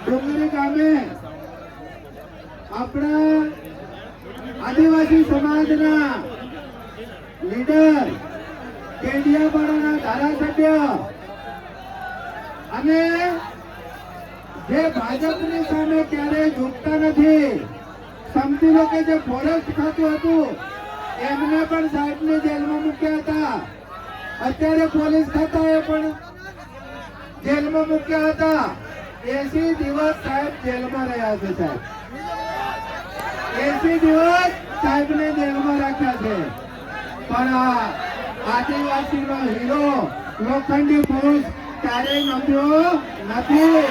ડુંગરી ગામે આપણા આદિવાસી સમાજના લીડર કેડિયાપાડાના ધારાસભ્ય અને જે ભાજપની સામે ક્યારેય ઝૂકતા નથી, સમજી લો કે જે ફોરેસ્ટ ખાતું હતું એમને પણ સાહેબને જેલમાં મૂક્યા હતા. અત્યારે પોલીસ ખાતાએ પણ જેલમાં મૂક્યા હતા. 80 દિવસ સાહેબ જેલમાં રહ્યા છે. સાહેબ 80 દિવસ સાહેબને જેલમાં રાખ્યા છે. પણ આ આદિવાસીનો હીરો લોખંડી પુરુષ ક્યારેય નમ્યો નથી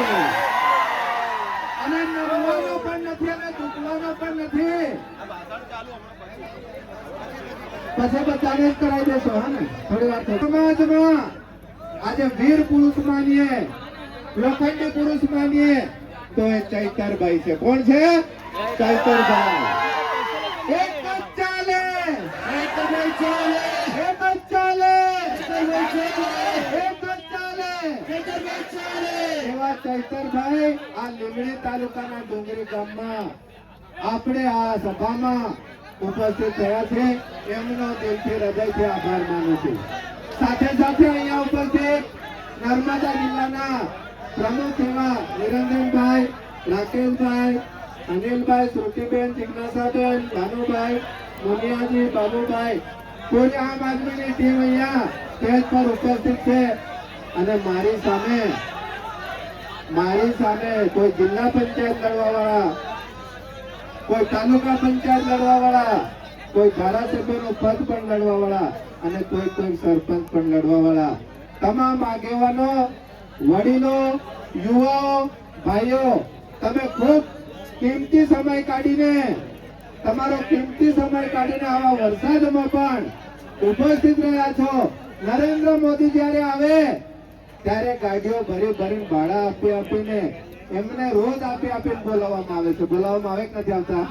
અને નમવાનો પણ નથી અને ઝૂકવાનો પણ નથી. પછી બધાને જ કરાવી દેશો. હા ને થોડી વાર સમાજમાં આજે વીર પુરુષ માનીએ, લોખંડી પુરુષ માનીએ તો એ ચૈતરભાઈ છે. કોણ છે? ચૈતરભાઈ. એક જ ચાલે, એક જ ચાલે, એક જ ચાલે, એક જ ચાલે, એવા ચૈતરભાઈ આ લીંબડી તાલુકાના ડુંગરી ગામમાં આપણે આ સભામાં ઉપસ્થિત થયા છે. એમનો દિલથી હૃદયથી આભાર માનું છું. સાથે સાથે અહીંયા ઉપસ્થિત નર્મદા જિલ્લાના પ્રમુખ એવા નિરંજનભાઈ, રાકેશભાઈ, અનિલભાઈ, શ્રુતિબેન, જિજ્ઞાસાબેન, ભાનુભાઈ, મુનિયાજી, બાબુભાઈ, પૂરી આમ આદમીની ટીમ અહીંયા સ્ટેજ પર ઉપસ્થિત છે. અને મારી સામે કોઈ જિલ્લા પંચાયત લડવા વાળા, કોઈ તાલુકા પંચાયત લડવા વાળા, કોઈ ધારાસભ્યનું પદ પણ લડવા વાળા અને કોઈ સરપંચ પણ લડવા વાળા તમામ આગેવાનો, વડીલો, યુવાઓ, ભાઈઓ, તમે ખૂબ કિંમતી સમય કાઢીને, તમારો કિંમતી સમય કાઢીને આવા વરસાદમાં પણ ઉપસ્થિત રહ્યા છો. નરેન્દ્ર મોદી જ્યારે આવે ત્યારે ગાડીઓ ભરી ભરીને ભાડા આપીને એમને રોજ આપીને બોલાવવામાં આવે છે. બોલાવવામાં આવે કે નથી આવતા?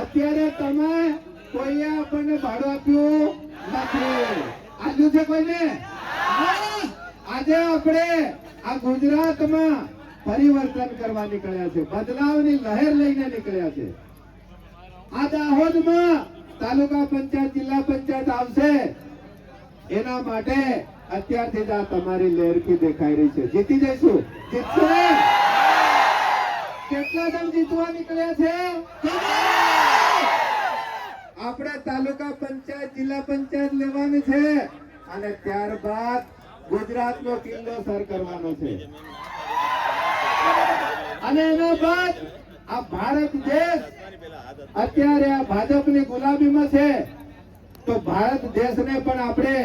અત્યારે તમે કોઈએ આપણને ભાડું આપ્યું નથી. આપ્યું છે કોઈને? આજે આપણે આ ગુજરાતમાં પરિવર્તન કરવા નીકળ્યા છે, બદલાવની લહેર લઈને નીકળ્યા છે. આ દાહોદમાં તાલુકા પંચાયત, જિલ્લા પંચાયત આવશે એના માટે અત્યારથી જ આ તમારી લહેરકી દેખાઈ રહી છે. જીતી જઈશું. જીતશું ને? કેટલા જણ જીતવા નીકળ્યા છે? આપણે તાલુકા પંચાયત, જિલ્લા પંચાયત લેવાની છે અને ત્યારબાદ ગુજરાતનો કિલ્લો સર કરવાનો છે. અને એના બાદ આ ભારત દેશ અત્યારે આ ભાજપની ગુલામીમાં છે, તો ભારત દેશને પણ આપણે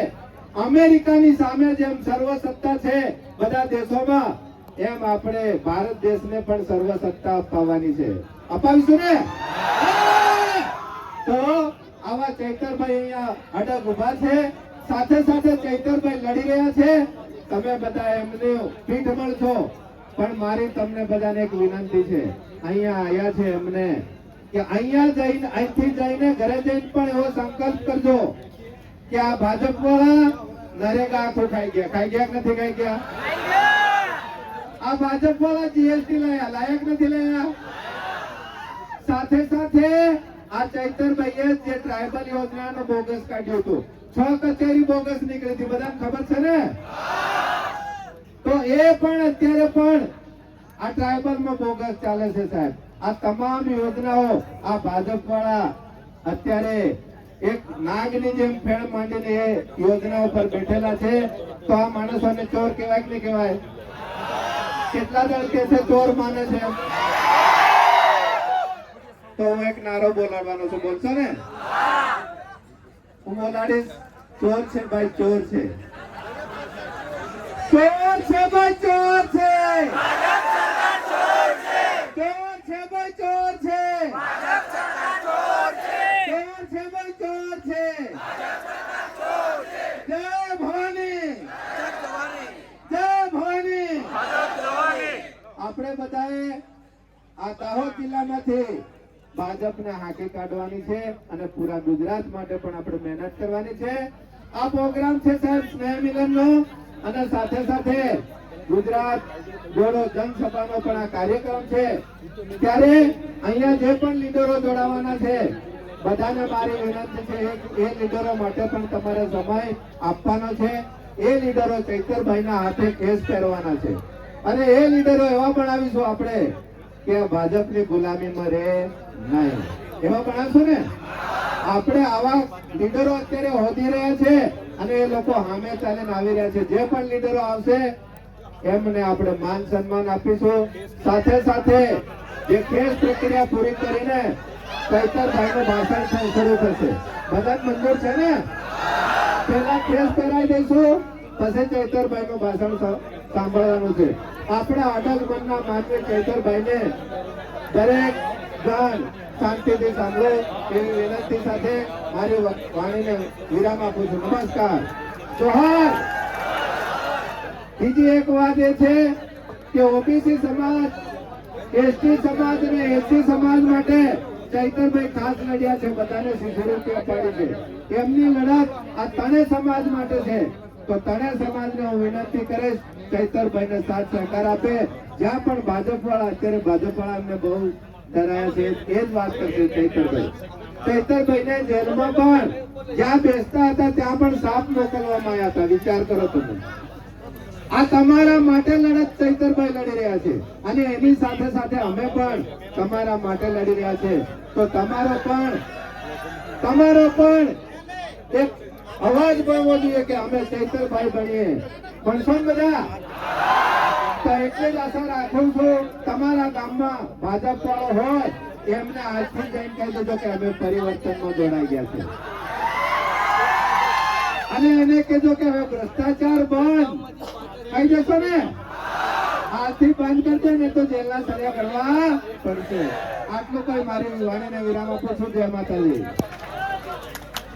અમેરિકાની સામે જેમ સર્વસત્તા છે બધા દેશોમાં, એમ આપણે ભારત દેશને પણ સર્વસત્તા અપાવવાની છે. અપાવીશું ને? તો આવા ચૈતરભાઈ અહીંયા અડગ ઉભા છે. સાથે સાથે ચૈતરભાઈ લડી રહ્યા છે. તમે બધા એમને પીઠબળ છો, પણ મારી તમને બધાને એક વિનંતી છે. અહીંયા આવ્યા છે એમને કે અહીંયા જઈને, અહીંથી જઈને ઘરે જઈને પણ એવો સંકલ્પ કરજો કે આ ભાજપ વાળા નરેગા આખું ખાઈ ગયા. ખાઈ ગયા કે નથી ખાઈ ગયા? આ ભાજપ વાળા જીએસટી લાયા, લાયક નથી લાયા? સાથે સાથે આ ચૈતરભાઈએ જે ટ્રાયબલ યોજનાનો બોગસ કાઢ્યું હતું, 6 કચેરી બોગસ નીકળી હતી, બધાને ખબર છે ને? તો એ પણ અત્યારે પણ આ ટ્રાયબલમાં બોગસ ચાલે છે. સાહેબ, આ તમામ યોજનાઓ આ ભાજપ વાળા અત્યારે એક નાગની જેમ ફેણ માંડીને એ યોજનાઓ પર બેઠેલા છે. તો આ માણસોને ચોર કહેવાય કે નહીં કહેવાય? કેટલા જણ કે છે ચોર માને છે? તો હું એક નારો બોલાડવાનો છું. બોલશો ને? હું બોલાડીશ. ચોર છે ભાઈ, ચોર છે, ચોર છે ભાઈ, ચોર છે, ચોર છે ભાઈ, ચોર છે, ચોર છે ભાઈ, ચોર છે. જય ભવાની, જય ભવાની. આપણે બધાએ આ દાહોદ જિલ્લામાંથી ભાજપને હાંકી કાઢવાની છે અને પૂરા ગુજરાત માટે પણ આપણે મહેનત કરવાની છે. આ પ્રોગ્રામ છે સાહેબ સ્નેહ મિલનનો. અને સાથે સાથે ગુજરાત જોડો જનસભાનો પણ આ કાર્યક્રમ છે ત્યારે અહીંયા જે પણ લીડરો જોડાવાના છે બધાને મારી વિનંતી છે એ લીડરો માટે પણ તમારે સમય આપવાનો છે. એ લીડરો ચૈતરભાઈના હાથે કેસ પહેરવાના છે અને એ લીડરો એવા બનાવીશું આપણે કે ભાજપની ગુલામીમાં રહે નહીં. એવા બનાવશું ને આપણે. આવા લીડરો અત્યારે હોદી રહ્યા છે અને એ લોકો સામે ચાલીને આવી રહ્યા છે. જે પણ લીડરો આવશે એમને આપણે માન સન્માન આપીશું. સાથે સાથે જે કેસ પ્રક્રિયા પૂરી કરીને ચૈતરભાઈનું ભાષણ શરૂ થશે. બધા મંજૂર છે ને? પેલા કેસ કરાવી દઈશું પછી ચૈતરભાઈનું ભાષણ સાંભળવાનું છે. આપણા અડગ મનના માનવી ચૈતરભાઈને દરેક જણ શાંતિથી સાંભળે એવી વિનંતી સાથે મારી વાણીને વિરામ આપું છું. નમસ્કાર. જોહાર. બીજી એક વાત એ છે કે ઓબીસી સમાજ, એસટી સમાજ અને એસસી સમાજ માટે ચૈતરભાઈ ખાસ લડ્યા છે. બધાને શિષ્યવૃત્તિ અપાડી છે. એમની લડત આ ત્રણેય સમાજ માટે છે. તો ત્રણેય સમાજને હું વિનંતી કરીશ ચૈતરભાઈને સાથ સહકાર આપે. જ્યાં પણ ભાજપ વાળા અત્યારે ભાજપ વાળા અમને બહુ ડરાયા છે એ જ વાત કરશે ચૈતરભાઈ. ચૈતરભાઈને જેલમાં પણ જ્યાં બેસતા હતા ત્યાં પણ સાપ મોકલવામાં આવ્યા હતા. વિચાર કરો તમે. આ તમારા માટે લડત ચૈતરભાઈ લડી રહ્યા છે અને એની સાથે સાથે અમે પણ તમારા માટે લડી રહ્યા છે. તો તમારો પણ એક અવાજ બનવો જોઈએ કે અમે ચૈતરભાઈ બનીએ. ભણશો ને બધા? તો એટલે જ આશા રાખું છું તમારા ગામમાં ભાજપ વાળો હોય એમને આજથી જઈને કહી દેજો કે અમે પરિવર્તનમાં જોડાઈ ગયા છે અને એને કહેજો કે હવે ભ્રષ્ટાચાર બંધ કહી દેશો ને? આજથી બંધ કરજો ને તો જેલના સળિયા કરવા પડશે. આટલું કઈ મારી વાણીને વિરામ આપું છું. જય માતાજી.